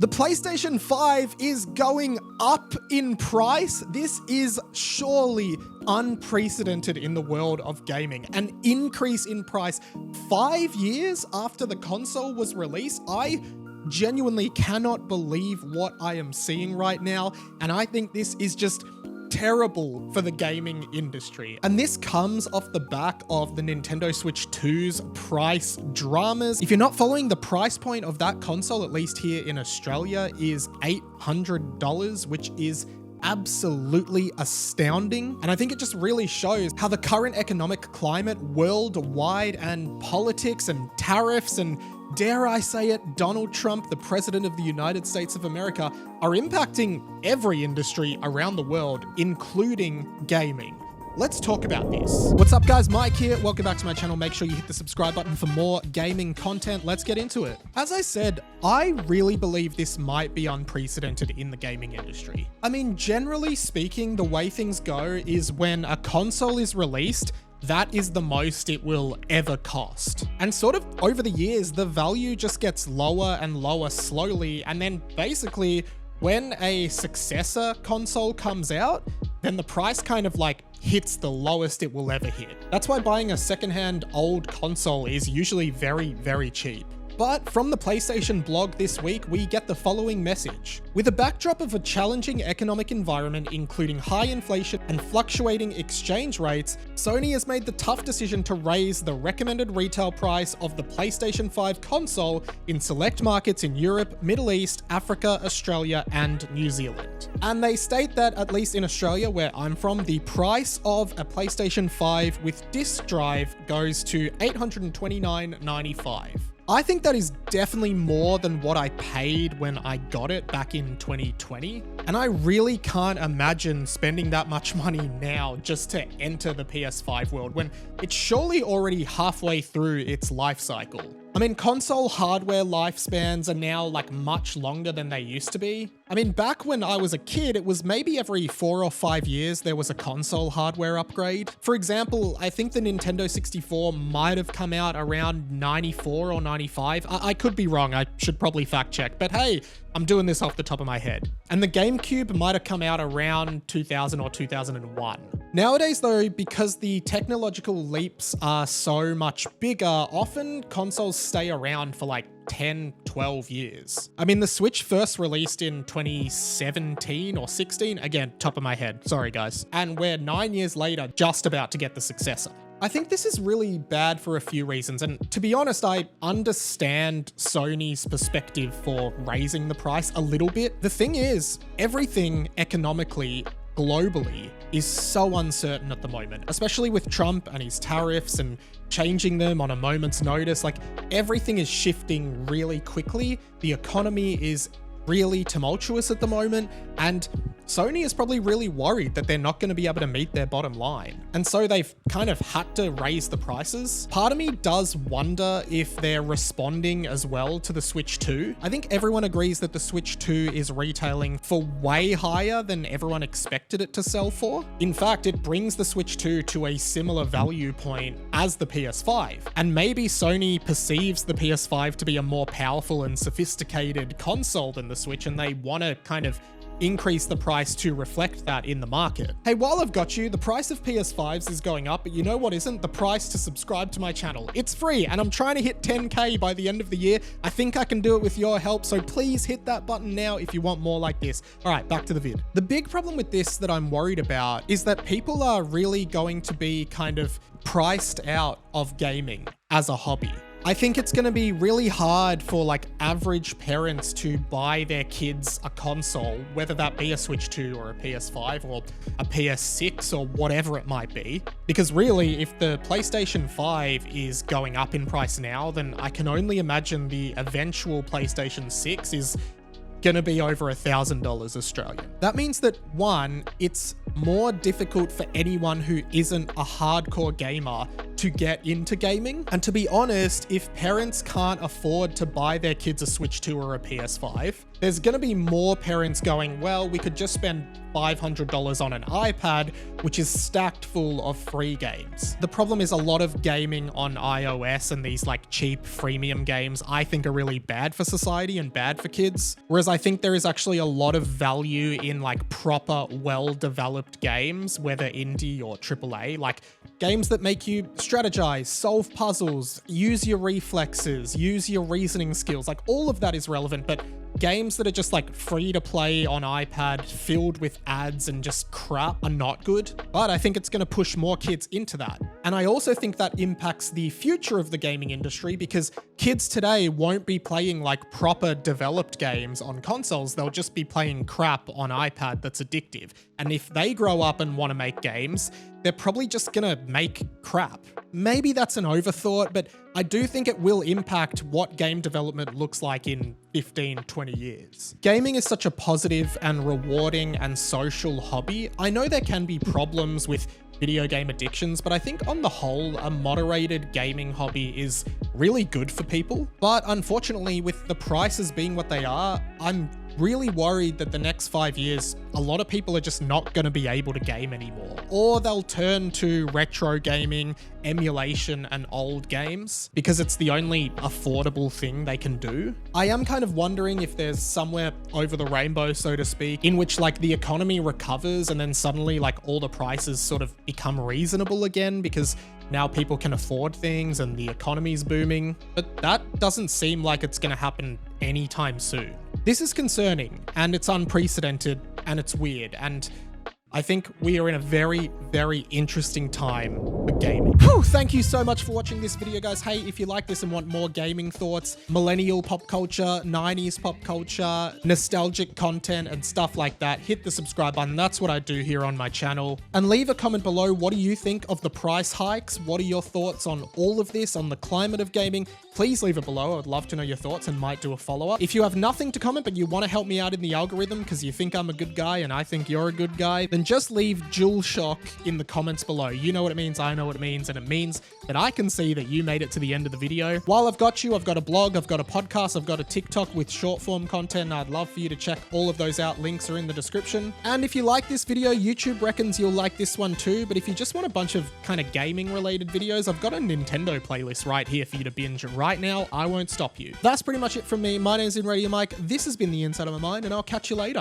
The PlayStation 5 is going up in price. This is surely unprecedented in the world of gaming. An increase in price 5 years after the console was released. I genuinely cannot believe what I am seeing right now, and I think this is just terrible for the gaming industry. And this comes off the back of the Nintendo Switch 2's price dramas. If you're not following, the price point of that console, at least here in Australia, is $800, which is absolutely astounding. And I think it just really shows how the current economic climate worldwide and politics and tariffs and, dare I say it, Donald Trump, the president of the United States of America, are impacting every industry around the world, including gaming. Let's talk about this. What's up guys, Mike here. Welcome back to my channel. Make sure you hit the subscribe button for more gaming content. Let's get into it. As I said, I really believe this might be unprecedented in the gaming industry. I mean, generally speaking, the way things go is when a console is released, that is the most it will ever cost. And sort of over the years, the value just gets lower and lower slowly. And then basically when a successor console comes out, then the price kind of like hits the lowest it will ever hit. That's why buying a secondhand old console is usually very, very cheap. But from the PlayStation blog this week, we get the following message. With a backdrop of a challenging economic environment, including high inflation and fluctuating exchange rates, Sony has made the tough decision to raise the recommended retail price of the PlayStation 5 console in select markets in Europe, Middle East, Africa, Australia, and New Zealand. And they state that, at least in Australia, where I'm from, the price of a PlayStation 5 with disc drive goes to $829.95. I think that is definitely more than what I paid when I got it back in 2020. And I really can't imagine spending that much money now just to enter the PS5 world when it's surely already halfway through its life cycle. I mean, console hardware lifespans are now like much longer than they used to be. I mean, back when I was a kid, it was maybe every 4 or 5 years there was a console hardware upgrade. For example, I think the Nintendo 64 might have come out around 94 or 95. I could be wrong, I should probably fact check, but hey, I'm doing this off the top of my head. And the GameCube might have come out around 2000 or 2001. Nowadays though, because the technological leaps are so much bigger, often consoles stay around for like 10, 12 years. I mean, the Switch first released in 2017 or 16, again, top of my head, sorry guys. And we're 9 years later, just about to get the successor. I think this is really bad for a few reasons, and to be honest, I understand Sony's perspective for raising the price a little bit. The thing is, everything economically, globally, is so uncertain at the moment, especially with Trump and his tariffs and changing them on a moment's notice. Like, everything is shifting really quickly. The economy is really tumultuous at the moment, and Sony is probably really worried that they're not going to be able to meet their bottom line. And so they've kind of had to raise the prices. Part of me does wonder if they're responding as well to the Switch 2. I think everyone agrees that the Switch 2 is retailing for way higher than everyone expected it to sell for. In fact, it brings the Switch 2 to a similar value point as the PS5. And maybe Sony perceives the PS5 to be a more powerful and sophisticated console than the Switch, and they want to kind of increase the price to reflect that in the market. Hey, while I've got you, the price of PS5s is going up, but you know what isn't? The price to subscribe to my channel. It's free, and I'm trying to hit 10K by the end of the year. I think I can do it with your help, so please hit that button now if you want more like this. All right, back to the vid. The big problem with this that I'm worried about is that people are really going to be kind of priced out of gaming as a hobby. I think it's going to be really hard for like average parents to buy their kids a console, whether that be a Switch 2 or a PS5 or a PS6 or whatever it might be. Because really, if the PlayStation 5 is going up in price now, then I can only imagine the eventual PlayStation 6 is going to be over $1,000 Australian. That means that, one, it's more difficult for anyone who isn't a hardcore gamer to get into gaming. And to be honest, if parents can't afford to buy their kids a Switch 2 or a PS5, there's going to be more parents going, well, we could just spend $500 on an iPad, which is stacked full of free games. The problem is a lot of gaming on iOS and these like cheap freemium games I think are really bad for society and bad for kids. Whereas I think there is actually a lot of value in like proper, well-developed games, whether indie or AAA, like games that make you strategize, solve puzzles, use your reflexes, use your reasoning skills, like all of that is relevant, but games that are just like free to play on iPad filled with ads and just crap are not good. But I think it's going to push more kids into that. And I also think that impacts the future of the gaming industry because kids today won't be playing like proper developed games on consoles. They'll just be playing crap on iPad that's addictive. And if they grow up and want to make games, they're probably just gonna make crap. Maybe that's an overthought, but I do think it will impact what game development looks like in 15, 20 years. Gaming is such a positive and rewarding and social hobby. I know there can be problems with video game addictions, but I think on the whole, a moderated gaming hobby is really good for people. But unfortunately, with the prices being what they are, I'm really worried that the next 5 years, a lot of people are just not going to be able to game anymore. Or they'll turn to retro gaming, emulation, and old games because it's the only affordable thing they can do. I am kind of wondering if there's somewhere over the rainbow, so to speak, in which like the economy recovers and then suddenly like all the prices sort of become reasonable again because now people can afford things and the economy's booming. But that doesn't seem like it's going to happen anytime soon. This is concerning and it's unprecedented and it's weird, and I think we are in a very, very interesting time for gaming. Whew, thank you so much for watching this video, guys. Hey, if you like this and want more gaming thoughts, millennial pop culture, 90s pop culture, nostalgic content and stuff like that, hit the subscribe button. That's what I do here on my channel. And leave a comment below. What do you think of the price hikes? What are your thoughts on all of this, on the climate of gaming? Please leave it below. I'd love to know your thoughts and might do a follow-up. If you have nothing to comment, but you want to help me out in the algorithm because you think I'm a good guy and I think you're a good guy, then just leave DualShock in the comments below. You know what it means, I know what it means, and it means that I can see that you made it to the end of the video. While I've got you, I've got a blog, I've got a podcast, I've got a TikTok with short form content. I'd love for you to check all of those out. Links are in the description. And if you like this video, YouTube reckons you'll like this one too. But if you just want a bunch of kind of gaming related videos, I've got a Nintendo playlist right here for you to binge right now. I won't stop you. That's pretty much it from me. My name's Radio Mike. This has been The Inside of My Mind, and I'll catch you later.